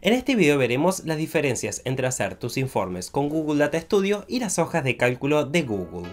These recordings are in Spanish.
En este video veremos las diferencias entre hacer tus informes con Google Data Studio y las hojas de cálculo de Google.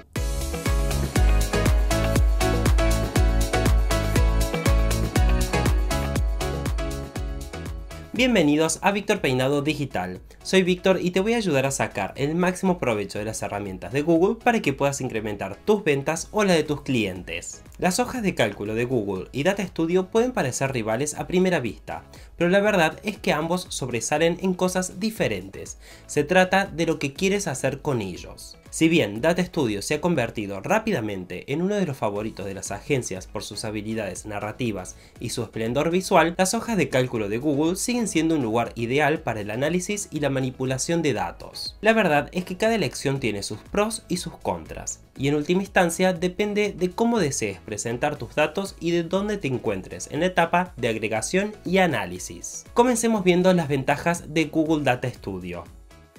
Bienvenidos a Víctor Peinado Digital. Soy Víctor y te voy a ayudar a sacar el máximo provecho de las herramientas de Google para que puedas incrementar tus ventas o la de tus clientes. Las hojas de cálculo de Google y Data Studio pueden parecer rivales a primera vista, pero la verdad es que ambos sobresalen en cosas diferentes. Se trata de lo que quieres hacer con ellos. Si bien Data Studio se ha convertido rápidamente en uno de los favoritos de las agencias por sus habilidades narrativas y su esplendor visual, las hojas de cálculo de Google siguen siendo un lugar ideal para el análisis y la manipulación de datos. La verdad es que cada elección tiene sus pros y sus contras, y en última instancia depende de cómo desees presentar tus datos y de dónde te encuentres en la etapa de agregación y análisis. Comencemos viendo las ventajas de Google Data Studio.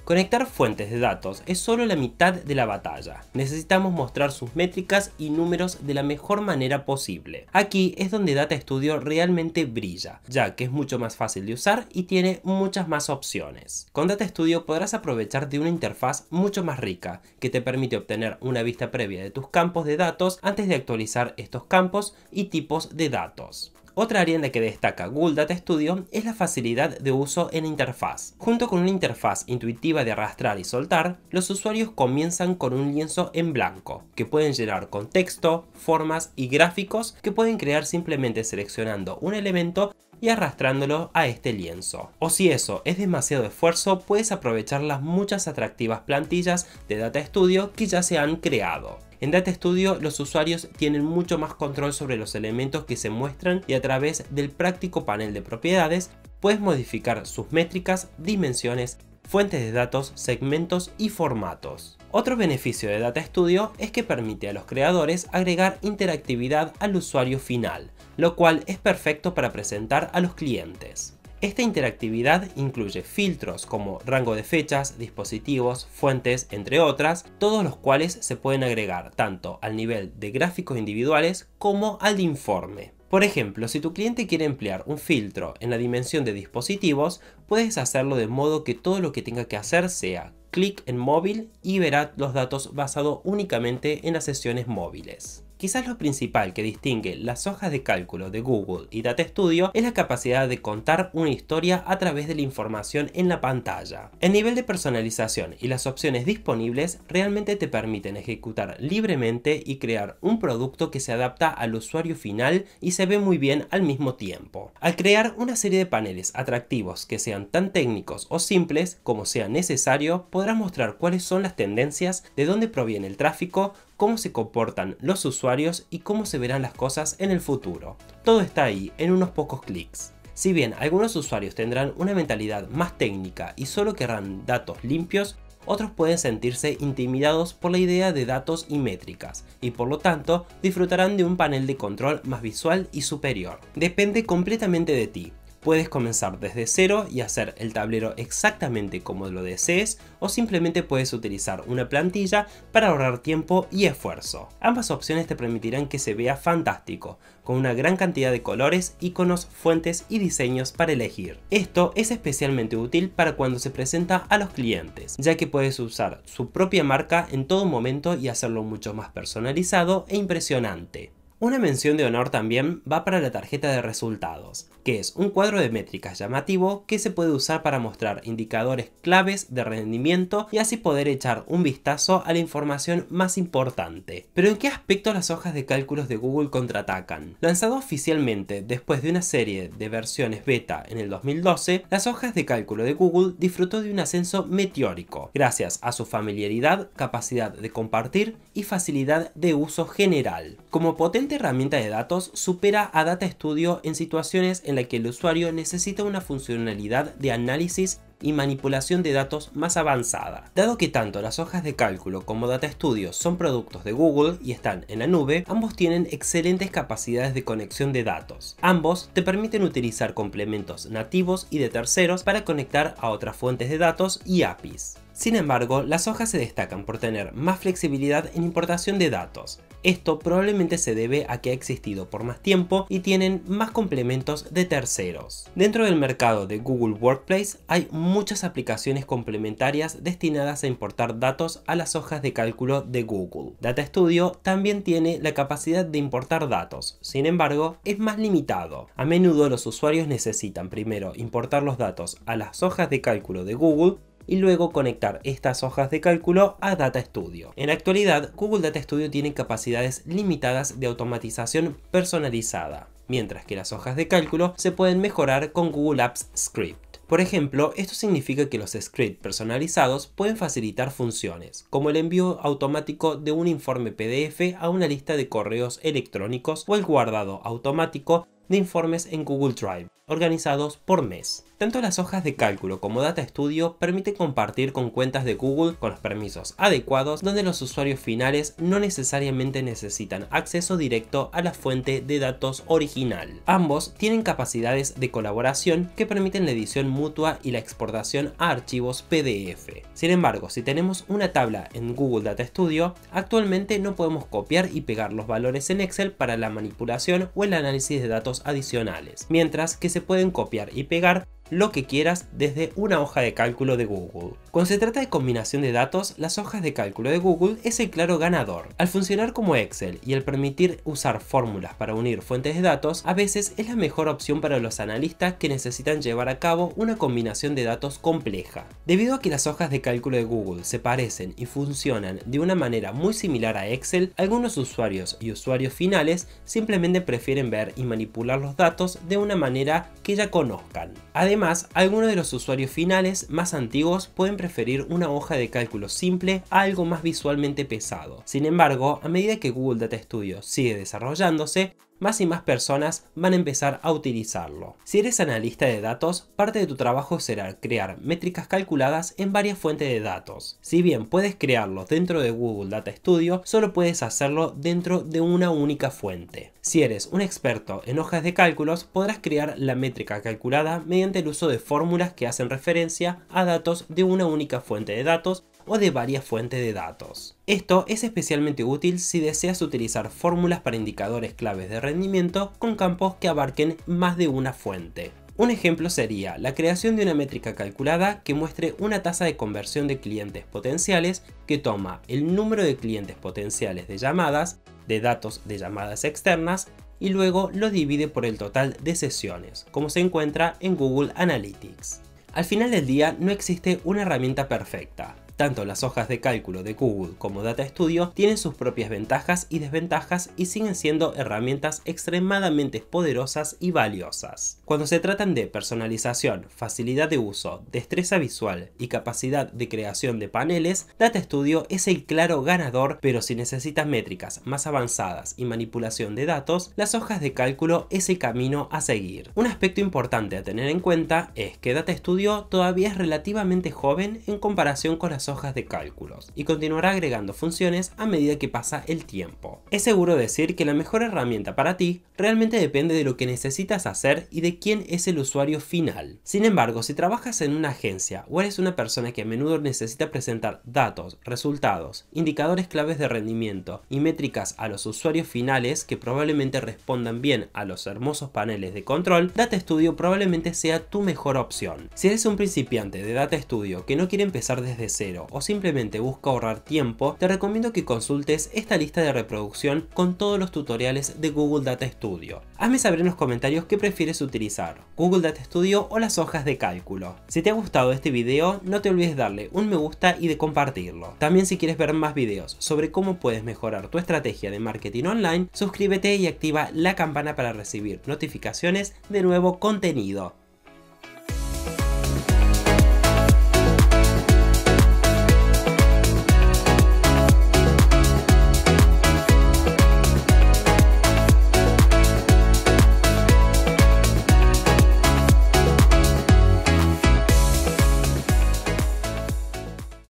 Conectar fuentes de datos es solo la mitad de la batalla. Necesitamos mostrar sus métricas y números de la mejor manera posible. Aquí es donde Data Studio realmente brilla, ya que es mucho más fácil de usar y tiene muchas más opciones. Con Data Studio podrás aprovechar de una interfaz mucho más rica, que te permite obtener una vista previa de tus campos de datos antes de actualizar estos campos y tipos de datos. Otra área en la que destaca Google Data Studio es la facilidad de uso en la interfaz. Junto con una interfaz intuitiva de arrastrar y soltar, los usuarios comienzan con un lienzo en blanco, que pueden llenar con texto, formas y gráficos que pueden crear simplemente seleccionando un elemento y arrastrándolo a este lienzo. O si eso es demasiado esfuerzo, puedes aprovechar las muchas atractivas plantillas de Data Studio que ya se han creado. En Data Studio los usuarios tienen mucho más control sobre los elementos que se muestran y a través del práctico panel de propiedades puedes modificar sus métricas, dimensiones, fuentes de datos, segmentos y formatos. Otro beneficio de Data Studio es que permite a los creadores agregar interactividad al usuario final, lo cual es perfecto para presentar a los clientes. Esta interactividad incluye filtros como rango de fechas, dispositivos, fuentes, entre otras, todos los cuales se pueden agregar tanto al nivel de gráficos individuales como al de informe. Por ejemplo, si tu cliente quiere emplear un filtro en la dimensión de dispositivos, puedes hacerlo de modo que todo lo que tenga que hacer sea clic en móvil y verá los datos basados únicamente en las sesiones móviles. Quizás lo principal que distingue las hojas de cálculo de Google y Data Studio es la capacidad de contar una historia a través de la información en la pantalla. El nivel de personalización y las opciones disponibles realmente te permiten ejecutar libremente y crear un producto que se adapta al usuario final y se ve muy bien al mismo tiempo. Al crear una serie de paneles atractivos que sean tan técnicos o simples como sea necesario, podrás mostrar cuáles son las tendencias, de dónde proviene el tráfico, cómo se comportan los usuarios y cómo se verán las cosas en el futuro. Todo está ahí en unos pocos clics. Si bien algunos usuarios tendrán una mentalidad más técnica y solo querrán datos limpios, otros pueden sentirse intimidados por la idea de datos y métricas, y por lo tanto disfrutarán de un panel de control más visual y superior. Depende completamente de ti. Puedes comenzar desde cero y hacer el tablero exactamente como lo desees, o simplemente puedes utilizar una plantilla para ahorrar tiempo y esfuerzo. Ambas opciones te permitirán que se vea fantástico, con una gran cantidad de colores, iconos, fuentes y diseños para elegir. Esto es especialmente útil para cuando se presenta a los clientes, ya que puedes usar su propia marca en todo momento y hacerlo mucho más personalizado e impresionante. Una mención de honor también va para la tarjeta de resultados, que es un cuadro de métricas llamativo que se puede usar para mostrar indicadores claves de rendimiento y así poder echar un vistazo a la información más importante. Pero ¿en qué aspecto las hojas de cálculos de Google contraatacan? Lanzado oficialmente después de una serie de versiones beta en el 2012, las hojas de cálculo de Google disfrutó de un ascenso meteórico, gracias a su familiaridad, capacidad de compartir y facilidad de uso general. Como potente herramienta de datos, supera a Data Studio en situaciones en las que el usuario necesita una funcionalidad de análisis y manipulación de datos más avanzada. Dado que tanto las hojas de cálculo como Data Studio son productos de Google y están en la nube, ambos tienen excelentes capacidades de conexión de datos. Ambos te permiten utilizar complementos nativos y de terceros para conectar a otras fuentes de datos y APIs. Sin embargo, las hojas se destacan por tener más flexibilidad en importación de datos. Esto probablemente se debe a que ha existido por más tiempo y tienen más complementos de terceros. Dentro del mercado de Google Workspace hay muchas aplicaciones complementarias destinadas a importar datos a las hojas de cálculo de Google. Data Studio también tiene la capacidad de importar datos, sin embargo es más limitado. A menudo los usuarios necesitan primero importar los datos a las hojas de cálculo de Google y luego conectar estas hojas de cálculo a Data Studio. En la actualidad, Google Data Studio tiene capacidades limitadas de automatización personalizada, mientras que las hojas de cálculo se pueden mejorar con Google Apps Script. Por ejemplo, esto significa que los scripts personalizados pueden facilitar funciones, como el envío automático de un informe PDF a una lista de correos electrónicos o el guardado automático de informes en Google Drive, organizados por mes. Tanto las hojas de cálculo como Data Studio permiten compartir con cuentas de Google con los permisos adecuados, donde los usuarios finales no necesariamente necesitan acceso directo a la fuente de datos original. Ambos tienen capacidades de colaboración que permiten la edición mutua y la exportación a archivos PDF. Sin embargo, si tenemos una tabla en Google Data Studio, actualmente no podemos copiar y pegar los valores en Excel para la manipulación o el análisis de datos adicionales, mientras que se pueden copiar y pegar lo que quieras desde una hoja de cálculo de Google. Cuando se trata de combinación de datos, las hojas de cálculo de Google es el claro ganador. Al funcionar como Excel y al permitir usar fórmulas para unir fuentes de datos, a veces es la mejor opción para los analistas que necesitan llevar a cabo una combinación de datos compleja. Debido a que las hojas de cálculo de Google se parecen y funcionan de una manera muy similar a Excel, algunos usuarios y usuarios finales simplemente prefieren ver y manipular los datos de una manera que ya conozcan. Además, algunos de los usuarios finales más antiguos pueden preferir una hoja de cálculo simple a algo más visualmente pesado. Sin embargo, a medida que Google Data Studio sigue desarrollándose, más y más personas van a empezar a utilizarlo. Si eres analista de datos, parte de tu trabajo será crear métricas calculadas en varias fuentes de datos. Si bien puedes crearlos dentro de Google Data Studio, solo puedes hacerlo dentro de una única fuente. Si eres un experto en hojas de cálculos, podrás crear la métrica calculada mediante el uso de fórmulas que hacen referencia a datos de una única fuente de datos o de varias fuentes de datos. Esto es especialmente útil si deseas utilizar fórmulas para indicadores claves de rendimiento con campos que abarquen más de una fuente. Un ejemplo sería la creación de una métrica calculada que muestre una tasa de conversión de clientes potenciales que toma el número de clientes potenciales de llamadas, de datos de llamadas externas, y luego lo divide por el total de sesiones, como se encuentra en Google Analytics. Al final del día no existe una herramienta perfecta. Tanto las hojas de cálculo de Google como Data Studio tienen sus propias ventajas y desventajas y siguen siendo herramientas extremadamente poderosas y valiosas. Cuando se tratan de personalización, facilidad de uso, destreza visual y capacidad de creación de paneles, Data Studio es el claro ganador, pero si necesitas métricas más avanzadas y manipulación de datos, las hojas de cálculo es el camino a seguir. Un aspecto importante a tener en cuenta es que Data Studio todavía es relativamente joven en comparación con las hojas de cálculos y continuará agregando funciones a medida que pasa el tiempo. Es seguro decir que la mejor herramienta para ti realmente depende de lo que necesitas hacer y de quién es el usuario final. Sin embargo, si trabajas en una agencia o eres una persona que a menudo necesita presentar datos, resultados, indicadores claves de rendimiento y métricas a los usuarios finales que probablemente respondan bien a los hermosos paneles de control, Data Studio probablemente sea tu mejor opción. Si eres un principiante de Data Studio que no quiere empezar desde cero o simplemente busca ahorrar tiempo, te recomiendo que consultes esta lista de reproducción con todos los tutoriales de Google Data Studio. Hazme saber en los comentarios qué prefieres utilizar, Google Data Studio o las hojas de cálculo. Si te ha gustado este video, no te olvides darle un me gusta y de compartirlo. También si quieres ver más videos sobre cómo puedes mejorar tu estrategia de marketing online, suscríbete y activa la campana para recibir notificaciones de nuevo contenido.